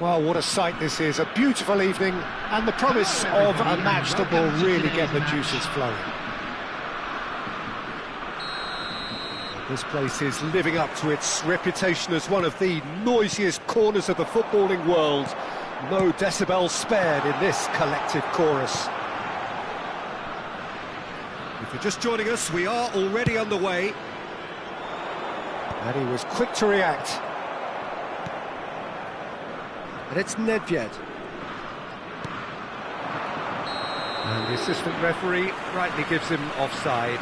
Well, what a sight this is, a beautiful evening, and the promise of a match that will really get the juices flowing. This place is living up to its reputation as one of the noisiest corners of the footballing world. No decibels spared in this collective chorus. If you're just joining us, we are already underway. And he was quick to react. And it's Nedved. And the assistant referee rightly gives him offside.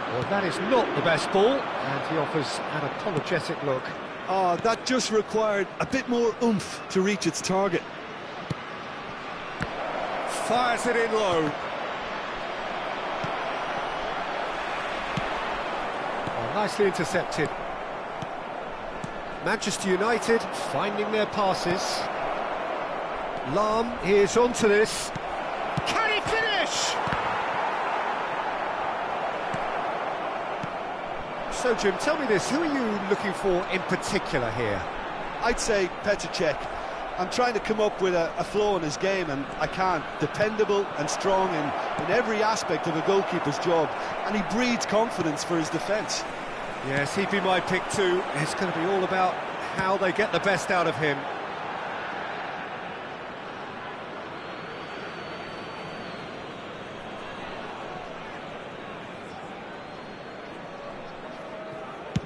Well, that is not the best ball, and he offers an apologetic look. Oh, that just required a bit more oomph to reach its target. Fires it in low. Oh, nicely intercepted. Manchester United finding their passes. Lahm is onto this. Can he finish? So, Jim, tell me this, who are you looking for in particular here? I'd say Petr Cech. I'm trying to come up with a flaw in his game, and I can't. Dependable and strong in every aspect of a goalkeeper's job, and he breeds confidence for his defence. Yes, he'd be my pick too. It's going to be all about how they get the best out of him.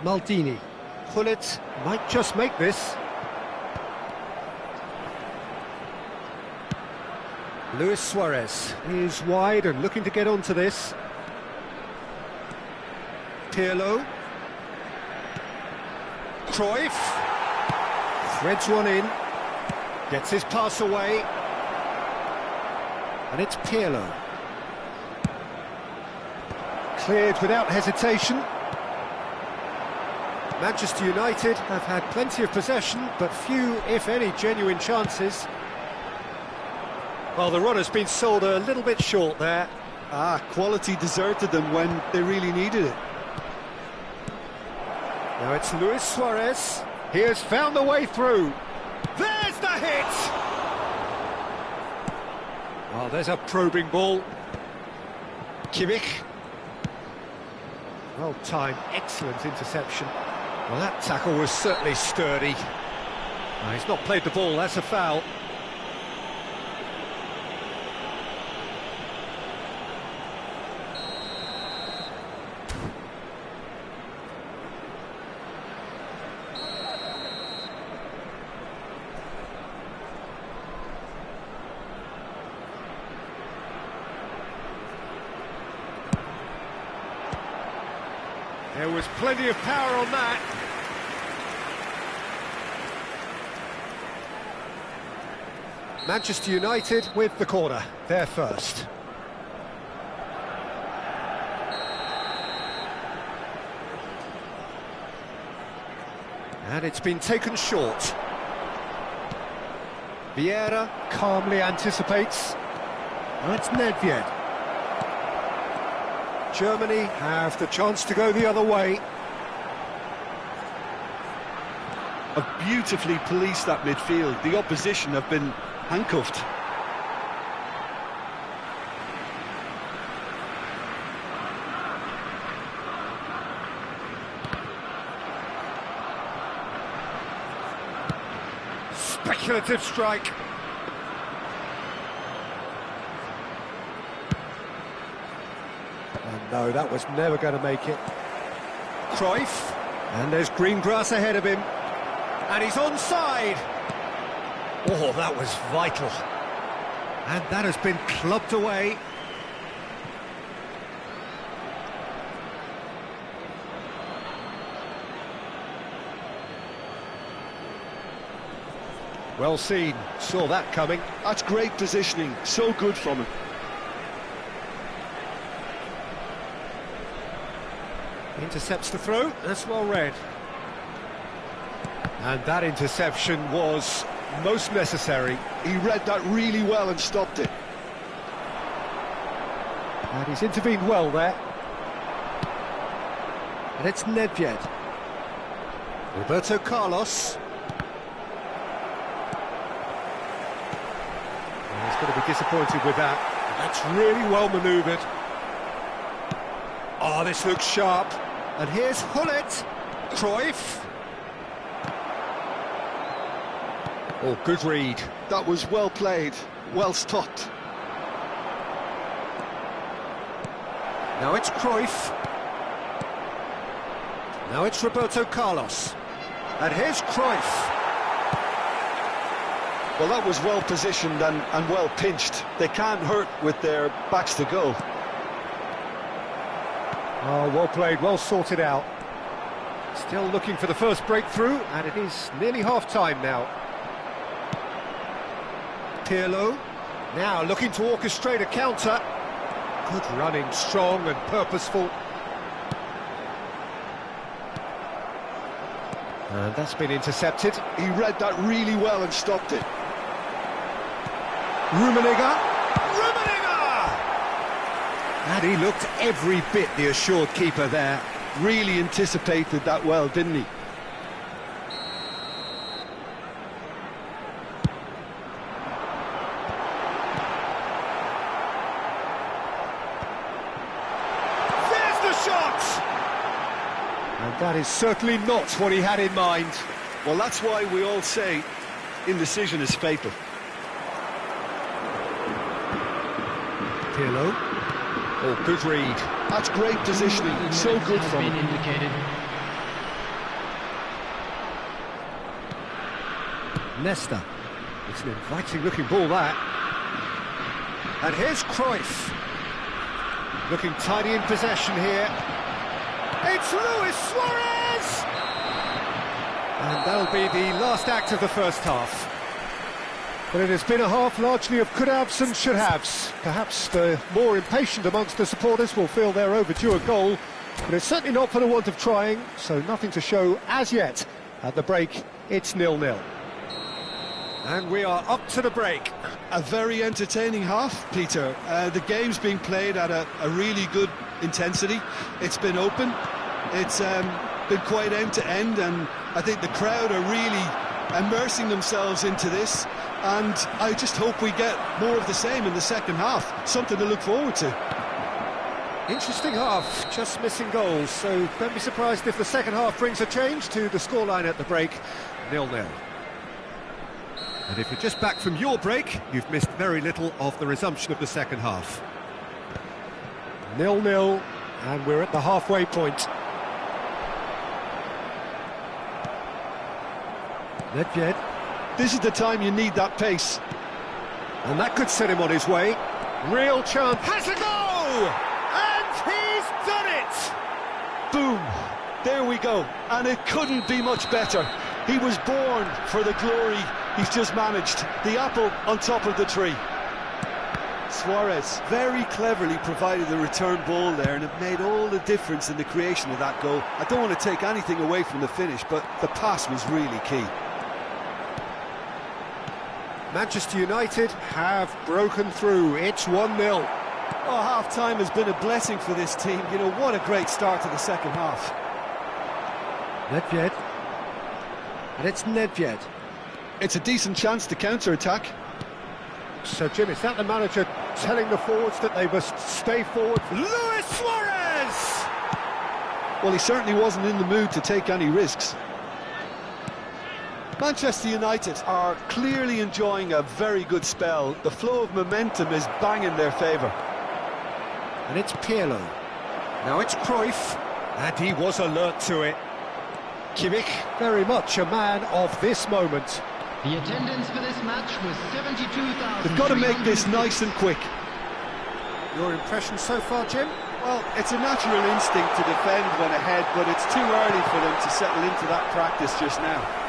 Maldini. Gullit might just make this. Luis Suarez is wide and looking to get onto this. Pirlo. Cruyff. Threads one in. Gets his pass away. And it's Pirlo. Cleared without hesitation. Manchester United have had plenty of possession, but few, if any, genuine chances. Well, the run has been sold a little bit short there. Quality deserted them when they really needed it. Now it's Luis Suarez. He has found the way through. There's the hit! Well, there's a probing ball. Kimmich. Well timed, excellent interception. Well, that tackle was certainly sturdy. He's not played the ball, that's a foul. There was plenty of power on that. Manchester United with the corner, they're first. And it's been taken short. Vieira calmly anticipates. Now it's Nedved. Germany have the chance to go the other way. Have beautifully policed that midfield. The opposition have been handcuffed. speculative strike. And no, that was never going to make it. Cruyff, and there's green grass ahead of him. And he's onside. Oh, that was vital. And that has been clubbed away. Well seen, saw that coming. That's great positioning, so good from him. Intercepts the throw, that's well read. And that interception was most necessary. He read that really well and stopped it. And he's intervened well there. And it's Nedved. Roberto Carlos. And he's going to be disappointed with that. That's really well manoeuvred. Oh, this looks sharp. And here's Hullet. Cruyff. Oh, good read. That was well played, well stopped. Now it's Cruyff. Now it's Roberto Carlos. And here's Cruyff. Well, that was well positioned and well pinched. They can't hurt with their backs to goal. Oh, well played, well sorted out. Still looking for the first breakthrough, and it is nearly half-time now. Pirlo, now looking to orchestrate a counter. Good running, strong and purposeful. And that's been intercepted. He read that really well and stopped it. Rummenigge. And he looked every bit the assured keeper there. Really anticipated that well, didn't he? There's the shot! And that is certainly not what he had in mind. Well, that's why we all say indecision is fatal. Pirlo. Oh, good read. That's great positioning, so good from him. Nesta. It's an inviting looking ball, that. And here's Cruyff. Looking tidy in possession here. It's Luis Suarez! And that'll be the last act of the first half. But it has been a half largely of could-haves and should-haves. Perhaps the more impatient amongst the supporters will feel they're overdue a goal, but it's certainly not for the want of trying, so nothing to show as yet. At the break, it's 0-0. And we are up to the break. A very entertaining half, Peter. The game's being played at a really good intensity. It's been open. It's been quite end-to-end, and I think the crowd are really immersing themselves into this. And I just hope we get more of the same in the second half. Something to look forward to. Interesting half, just missing goals, so don't be surprised if the second half brings a change to the scoreline at the break, 0-0. And if you're just back from your break, you've missed very little of the resumption of the second half. 0-0, and we're at the halfway point. Nedved. This is the time you need that pace. And that could set him on his way. Real chance. Has a go! And he's done it! Boom! There we go. And it couldn't be much better. He was born for the glory he's just managed. The apple on top of the tree. Suarez very cleverly provided the return ball there, and it made all the difference in the creation of that goal. I don't want to take anything away from the finish, but the pass was really key. Manchester United have broken through. It's 1-0. Oh, half-time has been a blessing for this team. You know, what a great start to the second half. Nedved. And it's Nedved. It's a decent chance to counter-attack. So, Jim, is that the manager telling the forwards that they must stay forward? Luis Suarez! Well, he certainly wasn't in the mood to take any risks. Manchester United are clearly enjoying a very good spell. The flow of momentum is bang in their favour. And it's Pirlo. Now it's Cruyff, and he was alert to it. Kimmich, very much a man of this moment. The attendance for this match was 72,000. They've got to make this nice and quick. Your impression so far, Jim? Well, it's a natural instinct to defend when ahead, but it's too early for them to settle into that practice just now.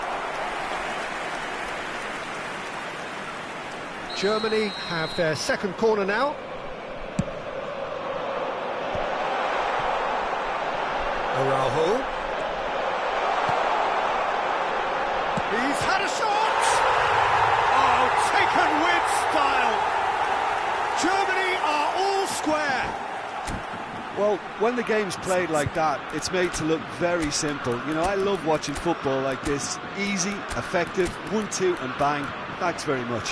Germany have their second corner now. Araujo. He's had a shot! Oh, taken with style! Germany are all square! Well, when the game's played like that, it's made to look very simple. You know, I love watching football like this. Easy, effective, 1-2 and bang. Thanks very much.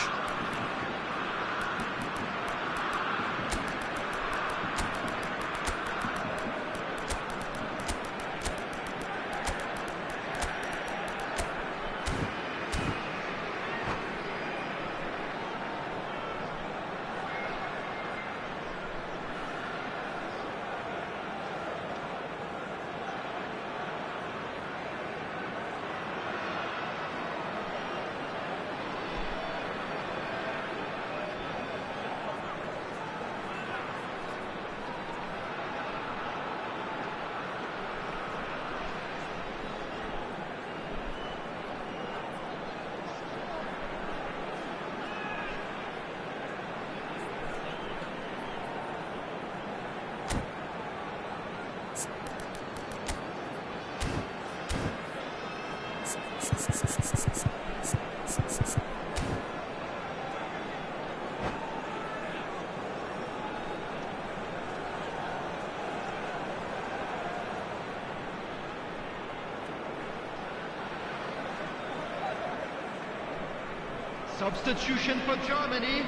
Substitution for Germany,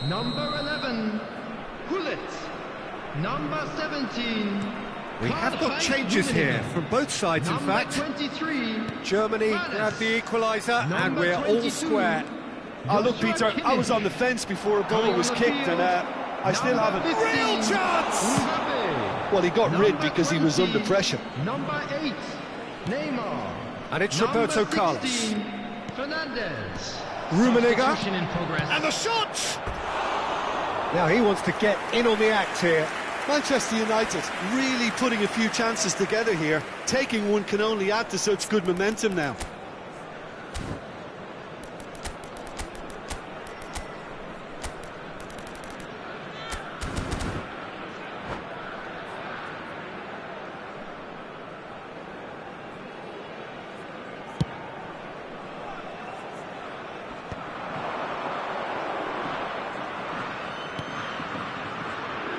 number 11, Gullit, number 17. We have got changes here from both sides, in fact. 23. Germany grab the equaliser, and we're all square. Oh, look, Peter, I was on the fence before a ball was kicked, and I still haven't... Real chance! Well, he got rid because he was under pressure. Number 8, Neymar. And it's Number Roberto 16, Carlos. Fernandes. Rummenigge. Substitution in progress. And the shot! Now he wants to get in on the act here. Manchester United really putting a few chances together here. Taking one can only add to such good momentum now.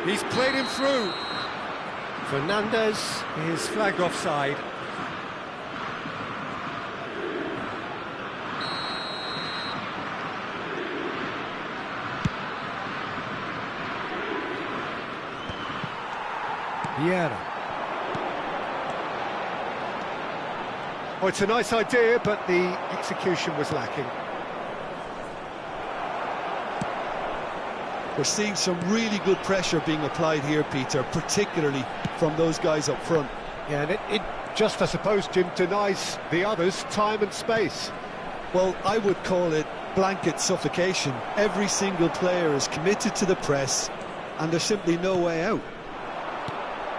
He's played him through. Fernandes is flagged offside. Vieira. Oh, it's a nice idea, but the execution was lacking. We're seeing some really good pressure being applied here, Peter, particularly from those guys up front. Yeah, and it just, I suppose, Jim, denies the others time and space. Well, I would call it blanket suffocation. Every single player is committed to the press, and there's simply no way out.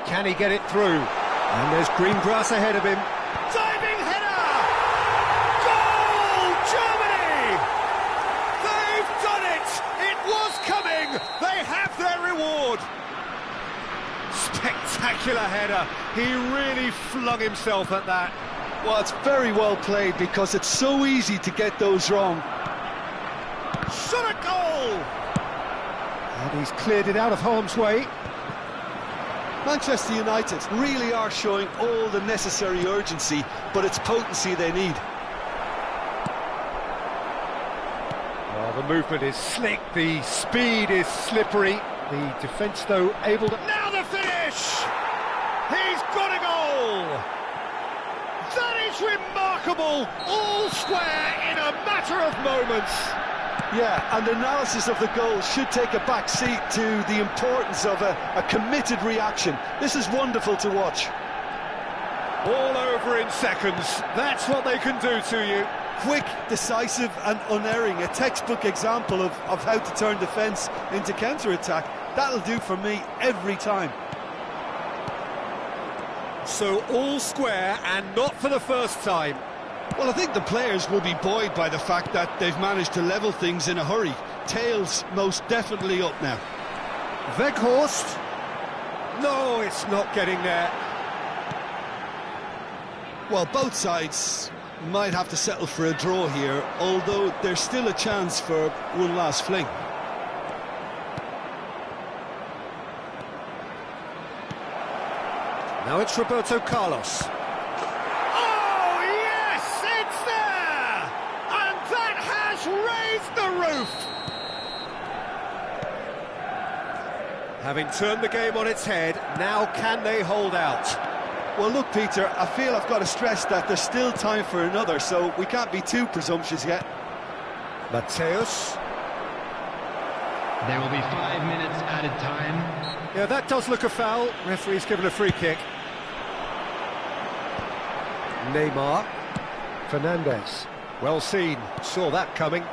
Can he get it through? And there's green grass ahead of him. Diving header! Goal, Germany! They've done it! It was coming! They have their reward! Spectacular header. He really flung himself at that. Well, it's very well played because it's so easy to get those wrong. Shot a goal! And he's cleared it out of harm's way. Manchester United really are showing all the necessary urgency, but it's potency they need. Oh, the movement is slick, the speed is slippery. The defence, though, able to... Now the finish! He's got a goal! That is remarkable, all square in a matter of moments. Yeah, and analysis of the goal should take a back seat to the importance of a committed reaction. This is wonderful to watch. All over in seconds, that's what they can do to you. Quick, decisive and unerring, a textbook example of how to turn defence into counter-attack. That'll do for me every time. So all square, and not for the first time. Well, I think the players will be buoyed by the fact that they've managed to level things in a hurry. Tails most definitely up now. Weghorst. No, it's not getting there. Well, both sides might have to settle for a draw here, although there's still a chance for one last fling. Now it's Roberto Carlos. Oh, yes, it's there! And that has raised the roof! Having turned the game on its head, now can they hold out? Well, look, Peter, I feel I've got to stress that there's still time for another, so we can't be too presumptuous yet. Mateus. There will be 5 minutes added time. Yeah, that does look a foul. Referee's given a free kick. Neymar. Fernandes. Well seen. Saw that coming.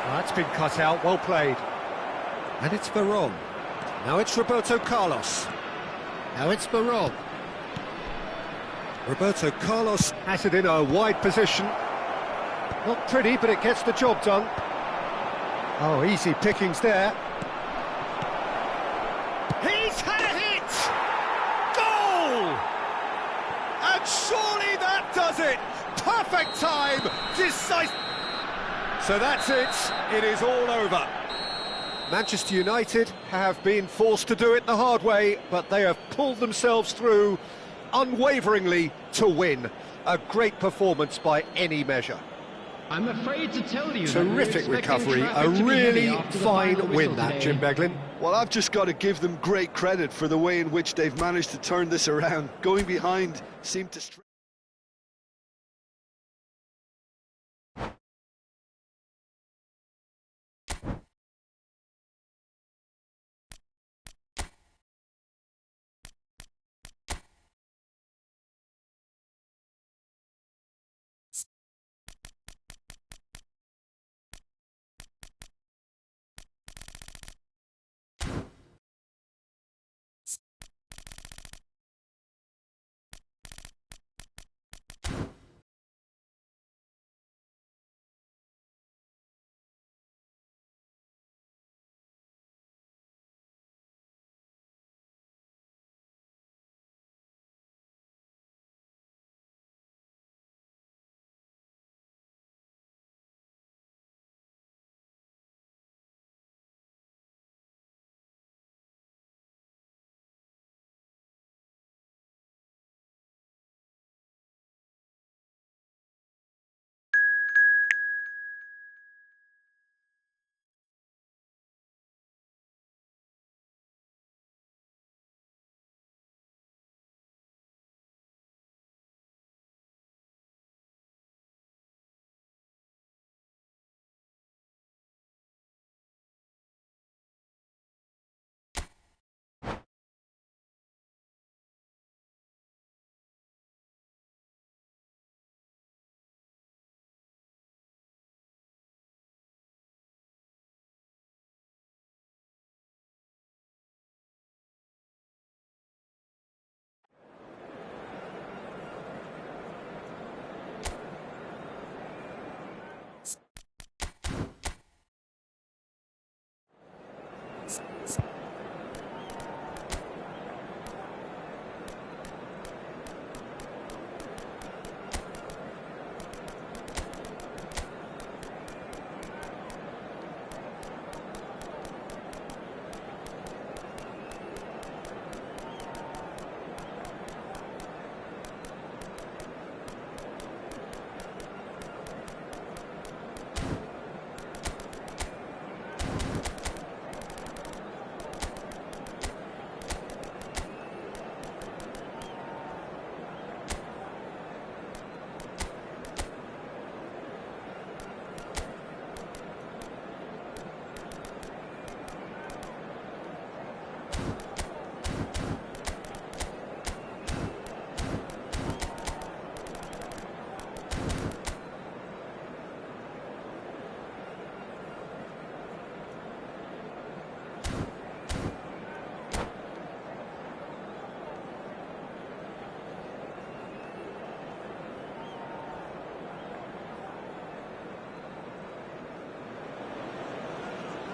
Well, that's been cut out. Well played. And it's Veron. Now it's Roberto Carlos. Now it's Veron. Roberto Carlos has it in a wide position. Not pretty, but it gets the job done. Oh, easy pickings there. He's had a hit! Goal! And surely that does it! Perfect time! Decisive! So that's it. It is all over. Manchester United have been forced to do it the hard way, but they have pulled themselves through unwaveringly to win. A great performance by any measure. I'm afraid to tell you Terrific recovery, a really fine win that, Jim Beglin. Well, I've just got to give them great credit for the way in which they've managed to turn this around. Going behind seemed to...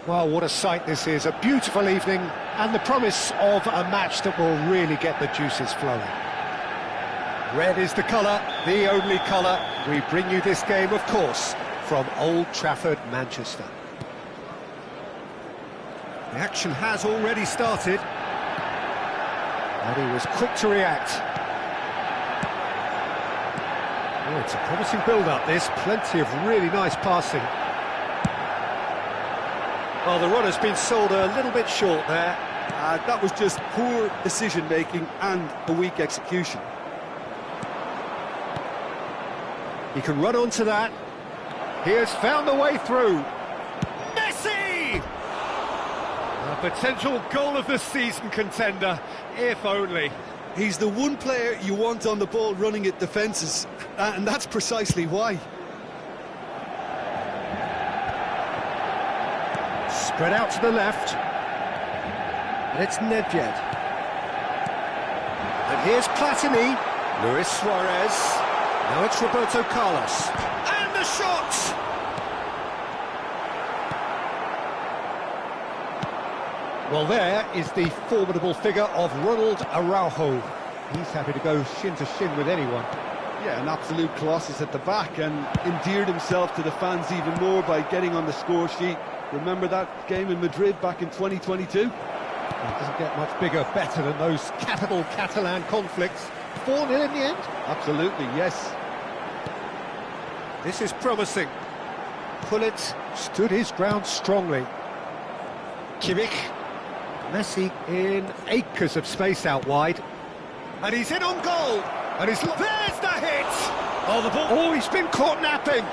Well, what a sight this is, a beautiful evening, and the promise of a match that will really get the juices flowing. Red is the colour, the only colour. We bring you this game, of course, from Old Trafford, Manchester. The action has already started, and he was quick to react. Oh, it's a promising build-up, this. Plenty of really nice passing. Well, the runner's been sold a little bit short there. That was just poor decision-making and a weak execution. He can run onto that. He has found the way through. Messi! A potential goal of the season contender, if only. He's the one player you want on the ball running at defences, and that's precisely why. Spread out to the left. And it's Nedved. And here's Platini. Luis Suarez. Now it's Roberto Carlos. And the shot! Well, there is the formidable figure of Ronald Araujo. He's happy to go shin to shin with anyone. Yeah, an absolute colossus at the back, and endeared himself to the fans even more by getting on the score sheet. Remember that game in Madrid back in 2022? It doesn't get much bigger, better than those capital Catalan conflicts. 4-0 in the end? Absolutely, yes. This is promising. Pullet stood his ground strongly. Kimmich. Messi in acres of space out wide. And he's in on goal. And there's the hit! Oh, the ball. Oh, he's been caught napping.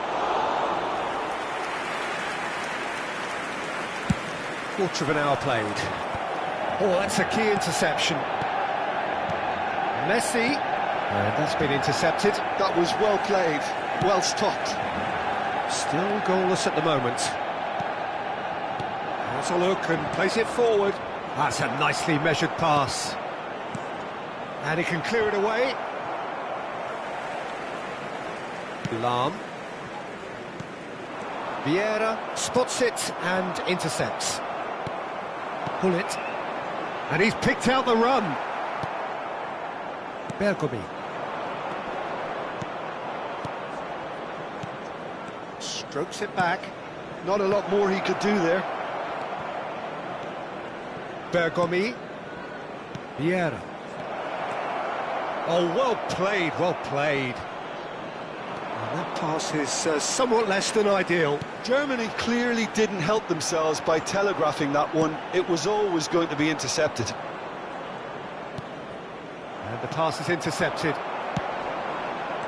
Quarter of an hour played. Oh, that's a key interception. Messi, and that's been intercepted. That was well played, well stopped. Still goalless at the moment. Has a look and plays it forward. That's a nicely measured pass. And he can clear it away. Lahm. Vieira spots it and intercepts. Pullet, and he's picked out the run. Bergomi. Strokes it back. Not a lot more he could do there. Bergomi. Vieira. Oh, well played, well played. And that pass is somewhat less than ideal. Germany clearly didn't help themselves by telegraphing that one. It was always going to be intercepted. And the pass is intercepted.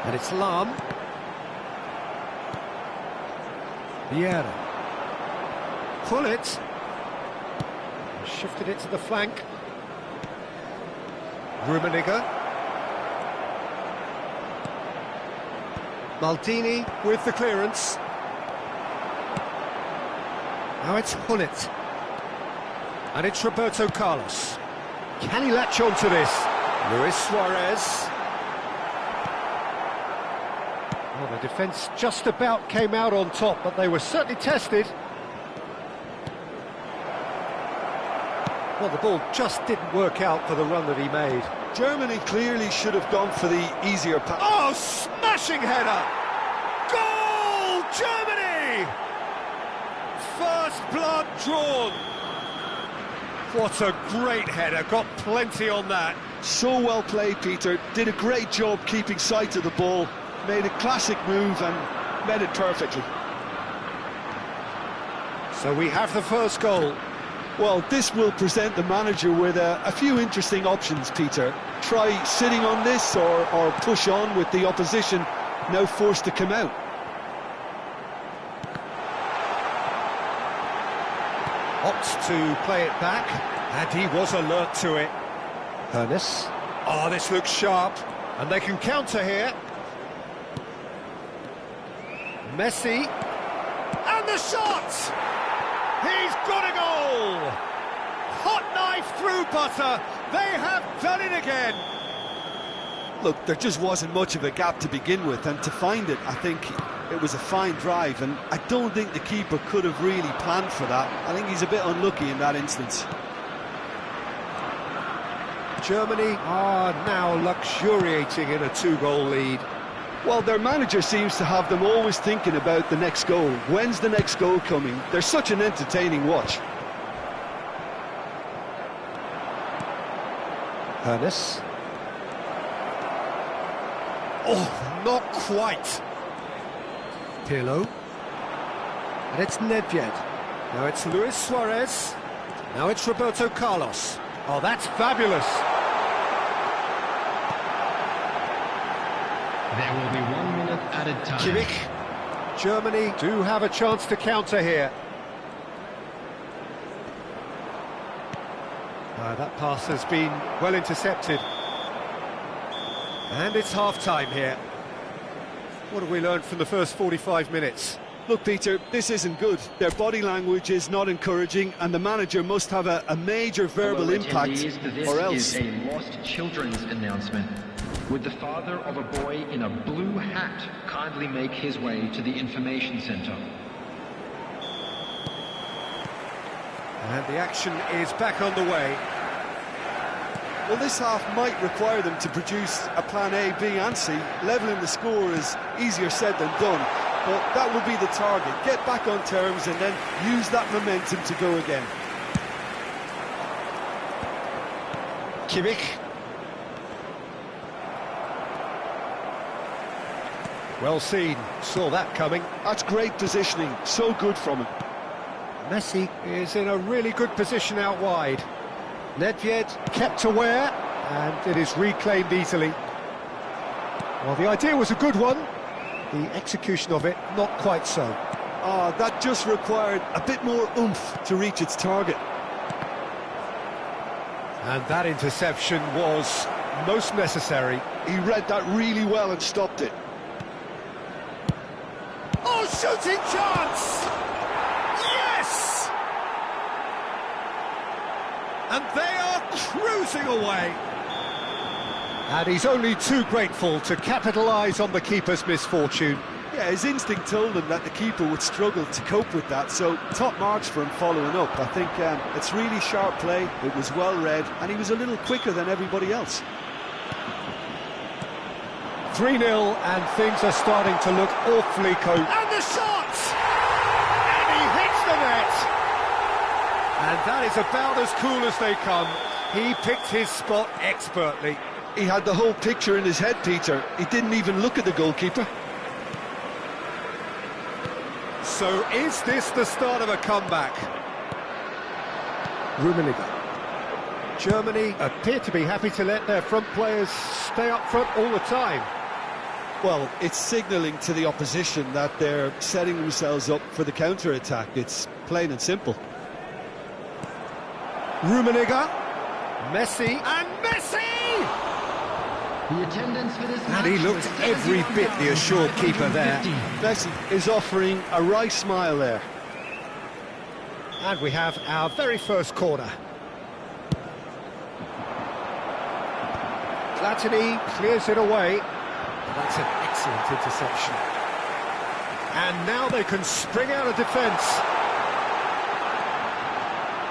And it's Lahm. Vieira. Pullet. Shifted it to the flank. Rummenigge. Maldini with the clearance. Now it's Pullet. And it's Roberto Carlos. Can he latch on to this? Luis Suarez. Well, the defence just about came out on top, but they were certainly tested. Well, the ball just didn't work out for the run that he made. Germany clearly should have gone for the easier pass. Oh, smashing header! Goal, Germany! First blood drawn. What a great header, got plenty on that. So well played, Peter. Did a great job keeping sight of the ball. Made a classic move and met it perfectly. So we have the first goal. Well, this will present the manager with a few interesting options, Peter. Try sitting on this or push on with the opposition now forced to come out. Opts to play it back, and he was alert to it. Ernest. Oh, this looks sharp, and they can counter here. Messi. And the shot! He's got a goal! Hot knife through butter. They have done it again. Look, there just wasn't much of a gap to begin with, and to find it, I think It was a fine drive, and I don't think the keeper could have really planned for that. I think he's a bit unlucky in that instance. Germany are now luxuriating in a 2-goal lead. Well, their manager seems to have them always thinking about the next goal. When's the next goal coming? They're such an entertaining watch. Ernest. Oh, not quite. Pirlo. And it's Nedved. Now it's Luis Suarez. Now it's Roberto Carlos. Oh, that's fabulous. There will be 1 minute added time. Kimmich. Germany do have a chance to counter here. That pass has been well intercepted. And it's half-time here. What have we learned from the first 45 minutes? Look, Peter, this isn't good. Their body language is not encouraging, and the manager must have a major verbal impact, or else... This is a lost children's announcement. Would the father of a boy in a blue hat kindly make his way to the information centre? And the action is back underway. Well, this half might require them to produce a plan A, B and C. Levelling the score is easier said than done, but that will be the target. Get back on terms and then use that momentum to go again. Kimmich. Well seen, saw that coming. That's great positioning, so good from him. Messi is in a really good position out wide. Nedved kept aware, and it is reclaimed easily. Well, the idea was a good one. The execution of it, not quite so. That just required a bit more oomph to reach its target. And that interception was most necessary. He read that really well and stopped it. Oh, shooting chance! Yes! And they are cruising away. And he's only too grateful to capitalise on the keeper's misfortune. Yeah, his instinct told him that the keeper would struggle to cope with that, so top marks for him following up. I think it's really sharp play, it was well read, and he was a little quicker than everybody else. 3-0, and things are starting to look awfully close. And the shot! And he hits the net! And that is about as cool as they come. He picked his spot expertly. He had the whole picture in his head, Peter. He didn't even look at the goalkeeper. So is this the start of a comeback? Rummenigge. Germany appear to be happy to let their front players stay up front all the time. Well, it's signalling to the opposition that they're setting themselves up for the counter-attack. It's plain and simple. Rummenigge, Messi, and Messi! The attendance for this And he looked every bit the assured keeper there. Messi is offering a wry smile there. And we have our very first corner. Platini clears it away. That's an excellent interception. And now they can spring out of defence.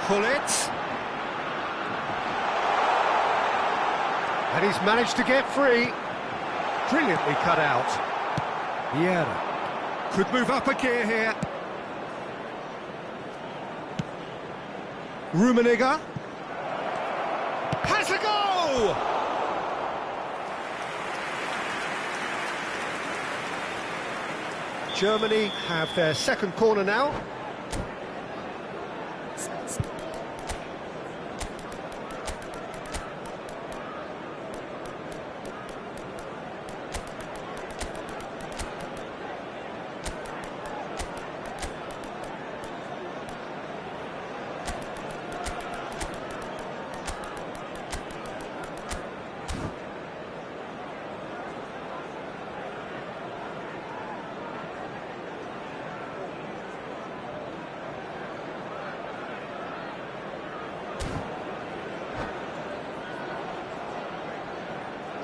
Gullit. And he's managed to get free. Brilliantly cut out. Vieira could move up a gear here. Rummenigge has a go! Germany have their second corner now.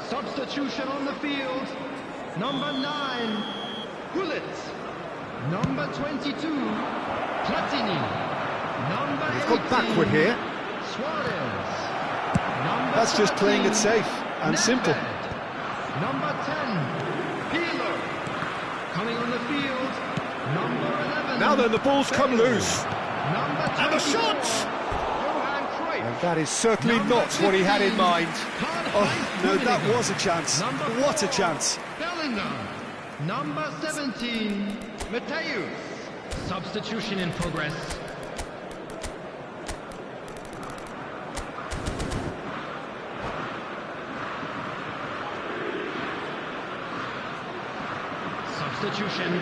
Substitution on the field, number 9. Gullit. Number 22, Platini. Number 18, He's gone backward here. Suarez. Number That's just playing it 13, safe and simple. Nedved. Number 10, Peeler. Coming on the field, number 11. Now then, the ball's come Bale. loose. Number And the 24, shot! Johan Cruyff. And that is certainly not what he had in mind. Oh, no, that was a chance. What a chance. Bellingham. Number 17, Mateus. Substitution in progress. Substitution.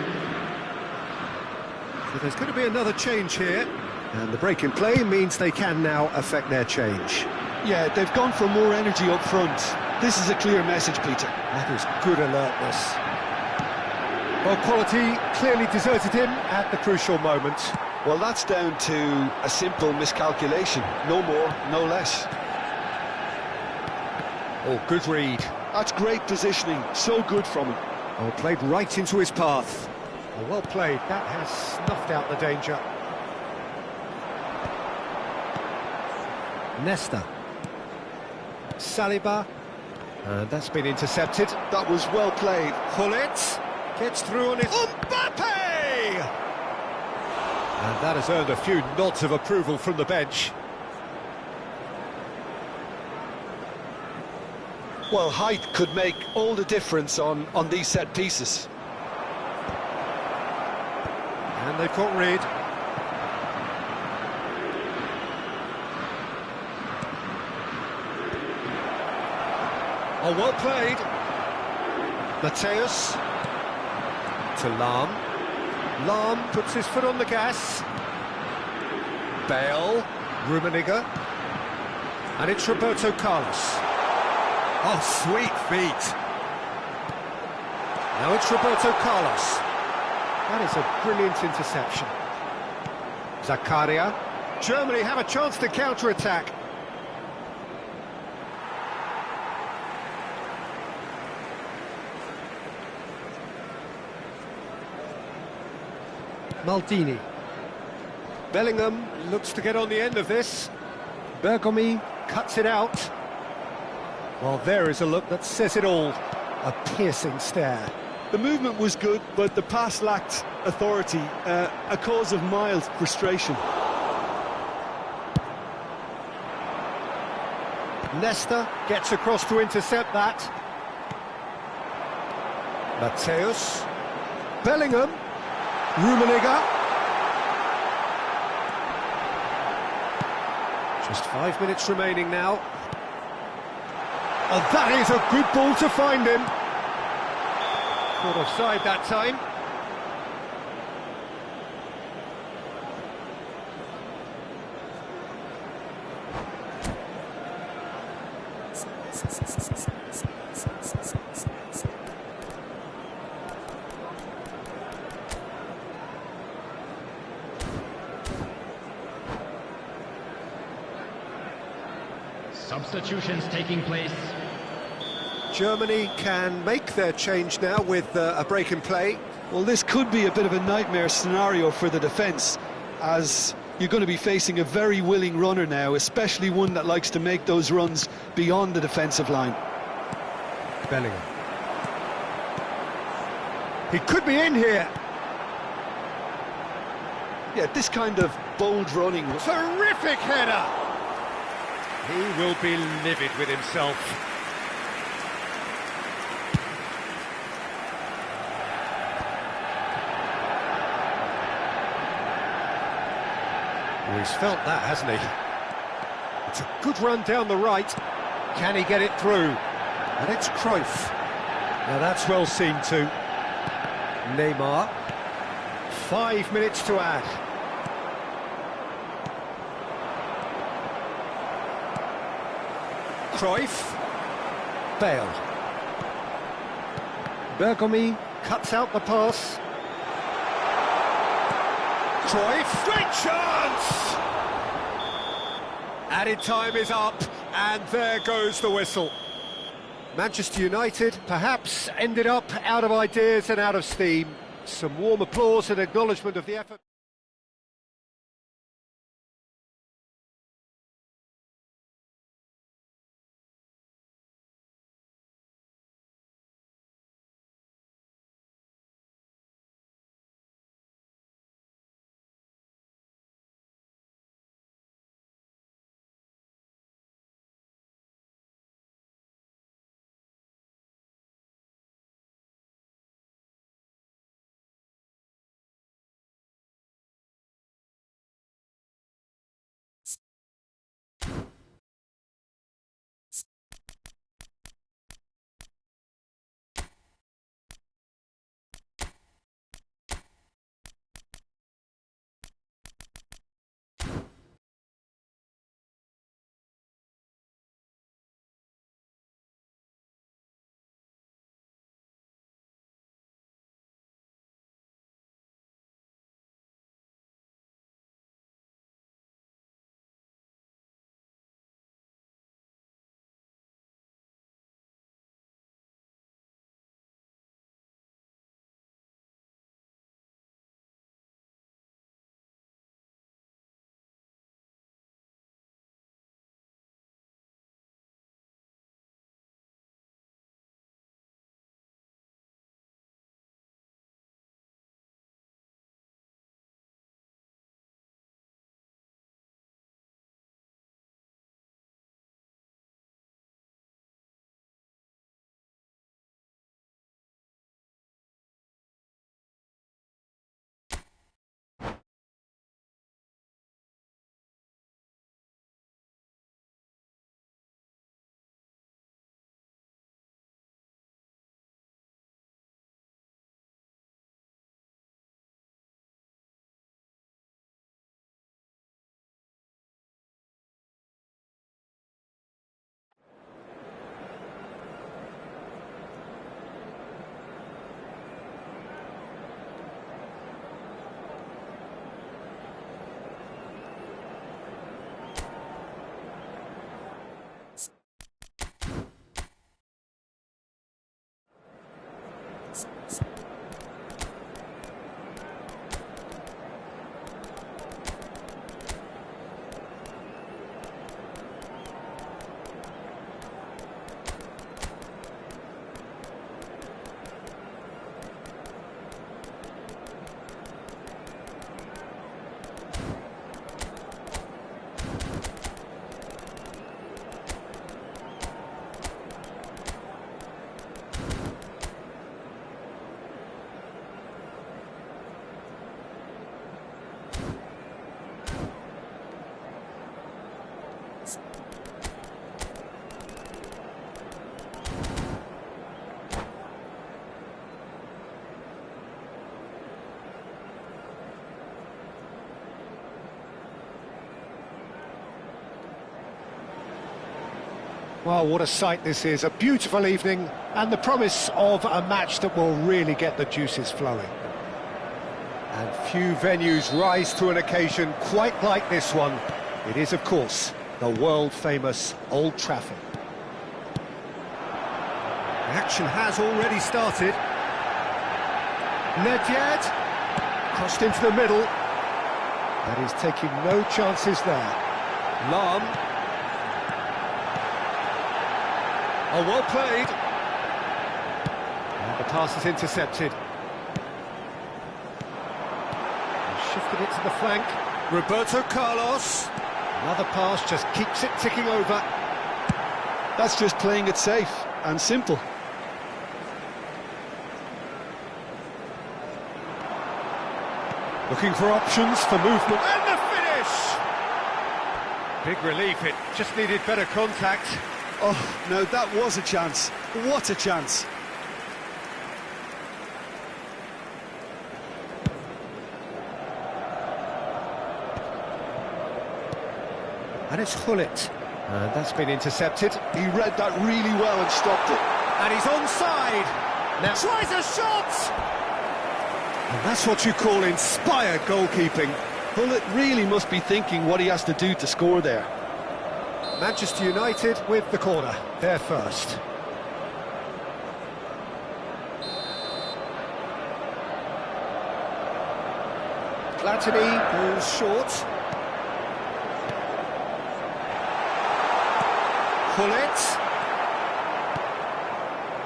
So there's going to be another change here. And the break in play means they can now affect their change. Yeah, they've gone for more energy up front. This is a clear message, Peter. That is good alertness. Well, quality clearly deserted him at the crucial moment. Well, that's down to a simple miscalculation. No more, no less. Oh, good read. That's great positioning. So good from him. Oh, played right into his path. Oh, well played. That has snuffed out the danger. Nesta. Saliba. And that's been intercepted. That was well played. Gullit gets through on his... Mbappe! And that has earned a few nods of approval from the bench. Well, height could make all the difference on these set pieces. And they've caught Reed. Oh, well played. Mateus to Lahm. Lahm puts his foot on the gas. Bale, Rummenigge. And it's Roberto Carlos. Oh, sweet feet. Now it's Roberto Carlos. That is a brilliant interception. Zakaria. Germany have a chance to counter-attack. Maldini. Bellingham looks to get on the end of this. Bergomi cuts it out. Well, there is a look that says it all. A piercing stare. The movement was good, but the pass lacked authority, a cause of mild frustration. Nesta gets across to intercept that. Mateus. Bellingham. Rummenigge. Just 5 minutes remaining now. And that is a good ball to find him. Caught offside that time. Substitutions taking place. Germany can make their change now with a break in play. Well, this could be a bit of a nightmare scenario for the defence, as you're going to be facing a very willing runner now, especially one that likes to make those runs beyond the defensive line. Bellingham. He could be in here. Yeah, this kind of bold running. Terrific header. He will be livid with himself. Well, he's felt that, hasn't he? It's a good run down the right. Can he get it through? And it's Cruyff. Now that's well seen too. Neymar. 5 minutes to add. Cruyff. Bale. Bergomi cuts out the pass. Cruyff. Great chance! Added time is up, and there goes the whistle. Manchester United perhaps ended up out of ideas and out of steam. Some warm applause and acknowledgement of the effort. Well, what a sight this is. A beautiful evening and the promise of a match that will really get the juices flowing. And few venues rise to an occasion quite like this one. It is, of course, the world-famous Old Trafford. The action has already started. Nedved, crossed into the middle. That is taking no chances there. Lahm. Oh, well played. And the pass is intercepted. Shifted it to the flank. Roberto Carlos. Another pass just keeps it ticking over. That's just playing it safe and simple. Looking for options for movement. And the finish! Big relief, it just needed better contact. Oh, no, that was a chance. What a chance. And it's Gullit. And that's been intercepted. He read that really well and stopped it. And he's onside. Now tries a shot! And that's what you call inspired goalkeeping. Gullit really must be thinking what he has to do to score there. Manchester United with the corner, they're first. Platini goes short. Gullit.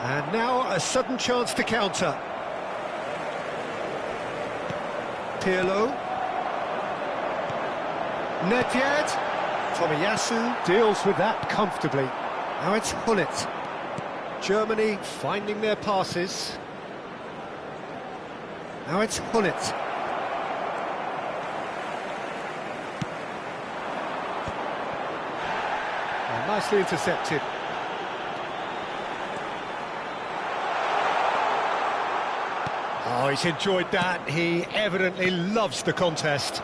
And now a sudden chance to counter. Pirlo. Nedved. Tomiyasu deals with that comfortably. Now it's Gullit. Germany finding their passes. Now it's Gullit. And nicely intercepted. Oh, he's enjoyed that. He evidently loves the contest.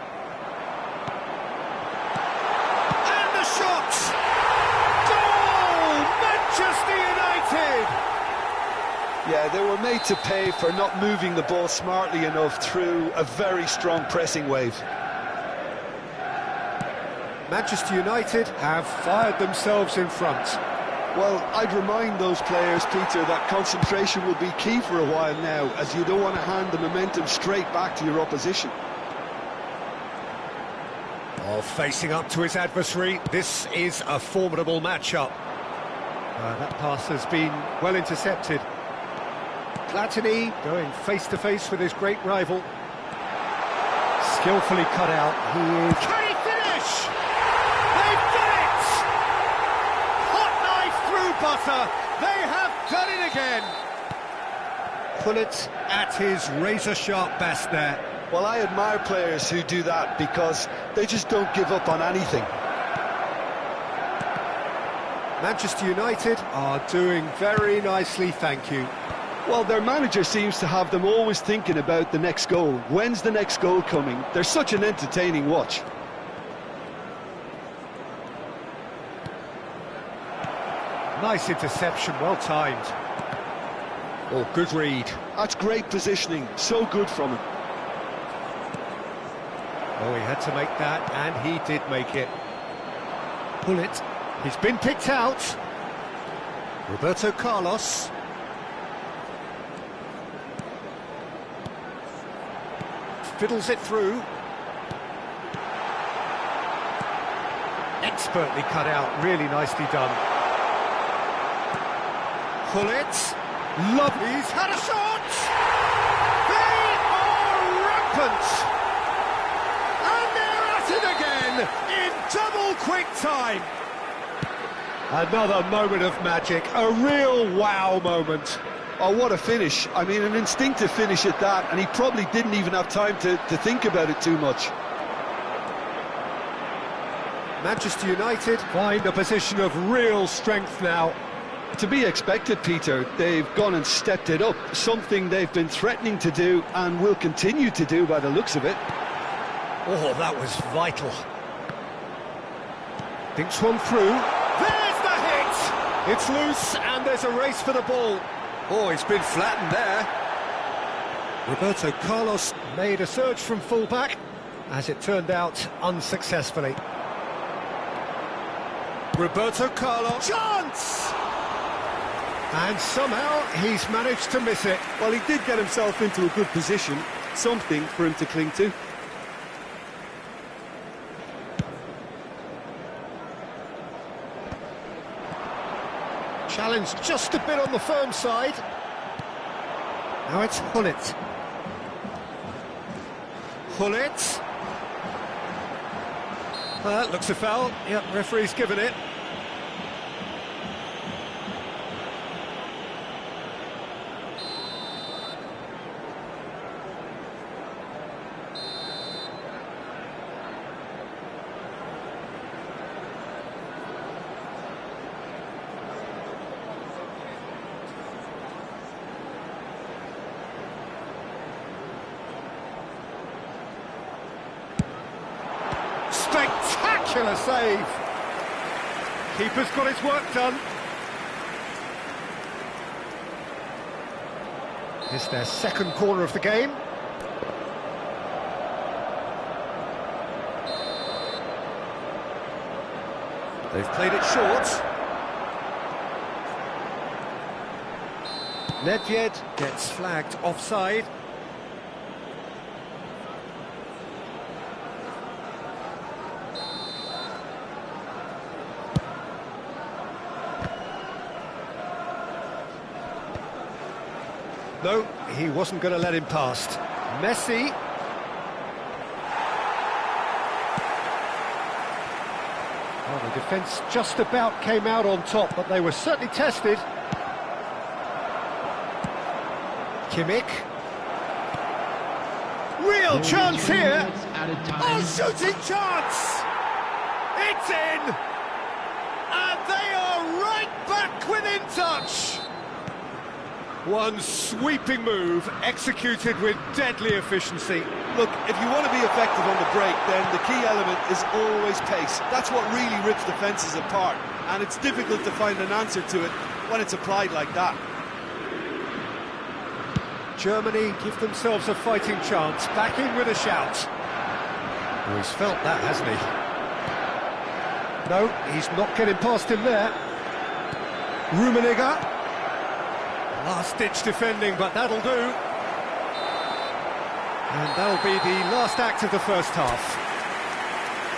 And the shot! Goal! Manchester United! Yeah, they were made to pay for not moving the ball smartly enough through a very strong pressing wave. Manchester United have fired themselves in front. Well, I'd remind those players, Peter, that concentration will be key for a while now, as you don't want to hand the momentum straight back to your opposition. Oh, facing up to his adversary, this is a formidable matchup. That pass has been well intercepted. Platini going face-to-face with his great rival. Skillfully cut out, he is... Can he finish? They've done it! Hot knife through butter, they have done it again! Gullit at his razor-sharp best there. Well, I admire players who do that because they just don't give up on anything. Manchester United are doing very nicely, thank you. Well, their manager seems to have them always thinking about the next goal. When's the next goal coming? They're such an entertaining watch. Nice interception, well timed. Oh, good read. That's great positioning, so good from him. Oh, he had to make that, and he did make it. Gullit, he's been picked out. Roberto Carlos. Fiddles it through. Expertly cut out, really nicely done. Gullit, lovely, he's had a shot! They are rampant! And they're at it again, in double quick time! Another moment of magic, a real wow moment. Oh, what a finish. I mean, an instinctive finish at that, and he probably didn't even have time to think about it too much. Manchester United find a position of real strength now. To be expected, Peter. They've gone and stepped it up, something they've been threatening to do and will continue to do by the looks of it. Oh, that was vital. Thinks one through. There's the hit! It's loose and there's a race for the ball. Oh, it's been flattened there. Roberto Carlos made a surge from fullback, as it turned out unsuccessfully. Roberto Carlos, chance! And somehow he's managed to miss it. Well, he did get himself into a good position, something for him to cling to. Challenge just a bit on the firm side. Now it's Gullit. Gullit. Looks a foul. Yep, referee's given it. Spectacular save. Keeper's got his work done. It's their second corner of the game. They've played it short. Nedved gets flagged offside. No, he wasn't going to let him past. Messi. Well, the defence just about came out on top, but they were certainly tested. Kimmich. Real chance here! Oh, shooting chance! It's in! And they are right back within touch! One sweeping move, executed with deadly efficiency. Look, if you want to be effective on the break, then the key element is always pace. That's what really rips defences apart, and it's difficult to find an answer to it when it's applied like that. Germany give themselves a fighting chance, back in with a shout. Oh, he's felt that, hasn't he? No, he's not getting past him there. Rummenigge. Last-ditch defending, but that'll do. And that'll be the last act of the first half.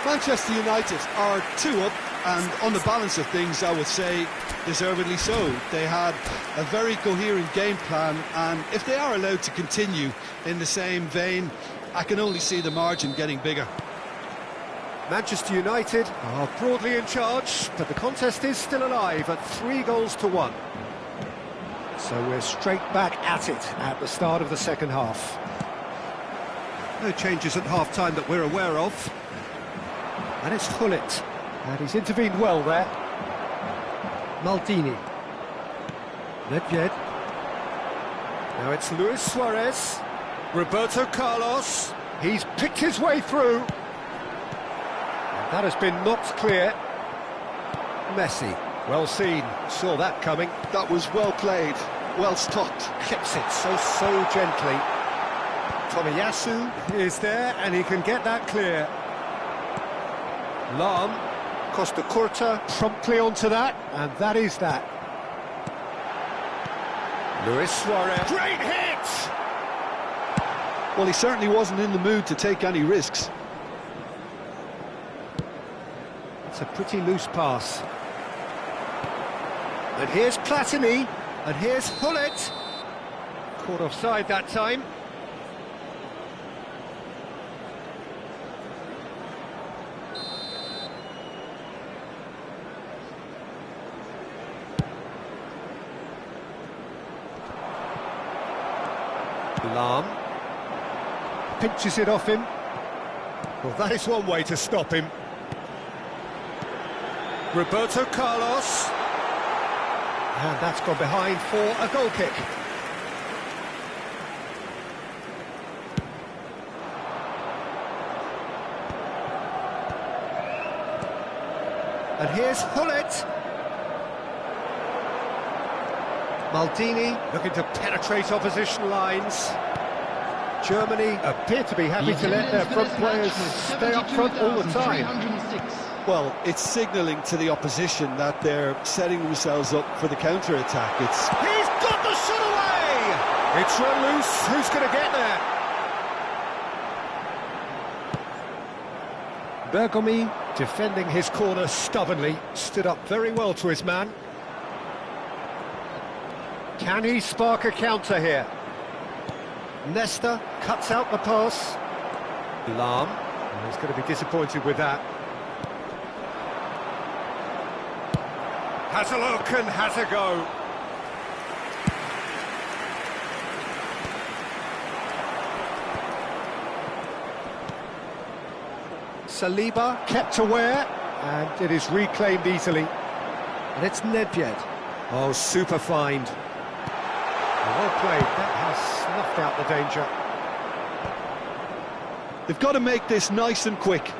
Manchester United are 2 up, and on the balance of things, I would say deservedly so. They had a very coherent game plan, and if they are allowed to continue in the same vein, I can only see the margin getting bigger. Manchester United are broadly in charge, but the contest is still alive at 3-1. So we're straight back at it at the start of the second half. No changes at half-time that we're aware of. And it's Gullit, and he's intervened well there. Maldini. Nedved. Now it's Luis Suarez. Roberto Carlos. He's picked his way through. And that has been knocked clear. Messi. Well seen. Saw that coming. That was well played, well stopped. Clips it so gently. Tomiyasu is there, and he can get that clear. Lahm, Costa Curta promptly onto that, and that is that. Luis Suarez. Great hit! Well, he certainly wasn't in the mood to take any risks. It's a pretty loose pass. And here's Platini, and here's Gullit. Caught offside that time. Lahm pinches it off him. Well, that is one way to stop him. Roberto Carlos. And that's gone behind for a goal kick. And here's Gullit. Maldini looking to penetrate opposition lines. Germany appear to be happy to let their front players stay up front all the time. Well, it's signalling to the opposition that they're setting themselves up for the counter-attack. He's got the shot away! It's run loose. Who's going to get there? Bergomi, defending his corner stubbornly, stood up very well to his man. Can he spark a counter here? Nesta cuts out the pass. Lahm, he's going to be disappointed with that. Has a look and has a go. Saliba kept aware, and it is reclaimed easily. And it's Nedved. Oh, super find. Well played, that has snuffed out the danger. They've got to make this nice and quick.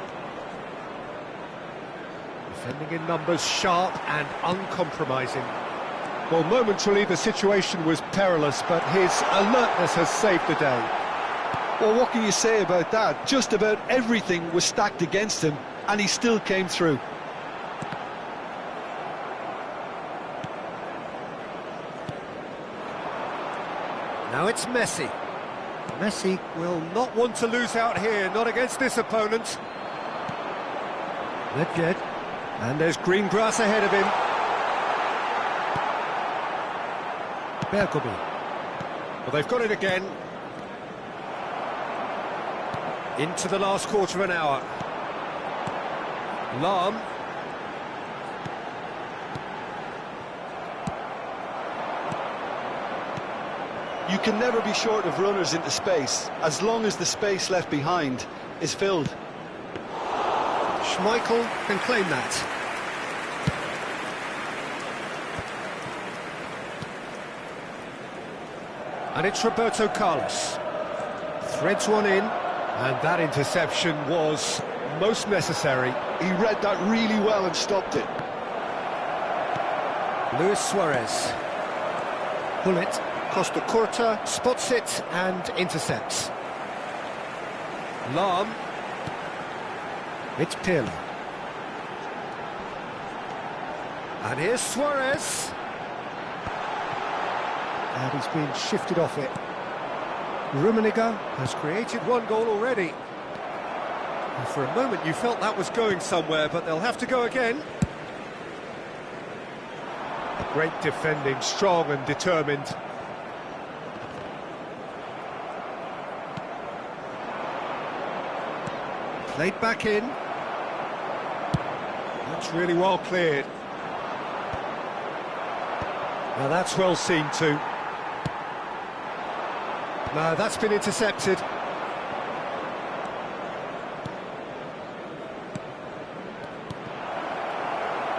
Defending in numbers, sharp and uncompromising. Well, momentarily the situation was perilous, but his alertness has saved the day. Well, what can you say about that? Just about everything was stacked against him, and he still came through. Now it's Messi. Messi will not want to lose out here, not against this opponent. Nedved. And there's green grass ahead of him. Bergomi. Well, they've got it again. Into the last quarter of an hour. Lahm. You can never be short of runners into space, as long as the space left behind is filled. Schmeichel can claim that. And it's Roberto Carlos. Threads one in, and that interception was most necessary. He read that really well and stopped it. Luis Suarez. Bullet. Costa Curta spots it and intercepts. Lahm. It's Pirlo. And here's Suarez. And he's been shifted off it. Rummenigge has created one goal already. And for a moment you felt that was going somewhere, but they'll have to go again. Great defending, strong and determined. Played back in. That's really well cleared. Now that's well seen too. No, that's been intercepted.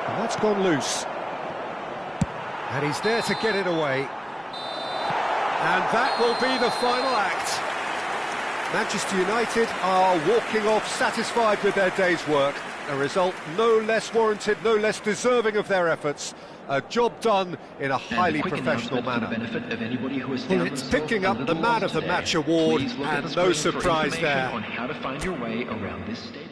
And that's gone loose. And he's there to get it away. And that will be the final act. Manchester United are walking off satisfied with their day's work. A result no less warranted, no less deserving of their efforts. A job done in a highly professional manner. Well, it's picking up the Man of the Match award, and no surprise there. On how to find your way around this stage.